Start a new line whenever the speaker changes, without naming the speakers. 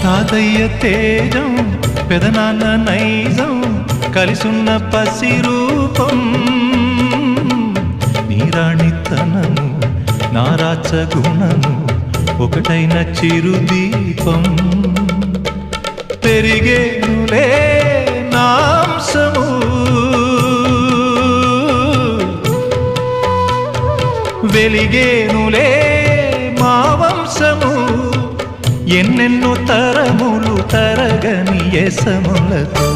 తాతయ్య తేజం పెదనాన్న నైజం కలిసున్న పసిరూపం నీరాణితనము నారాచ గుణము ఒకటైన చిరుదీపం పెరిగేనులే నాంసము వెలిగేనులే మా వంశము ఎన్నెన్నో తరములు తరగని యసములతో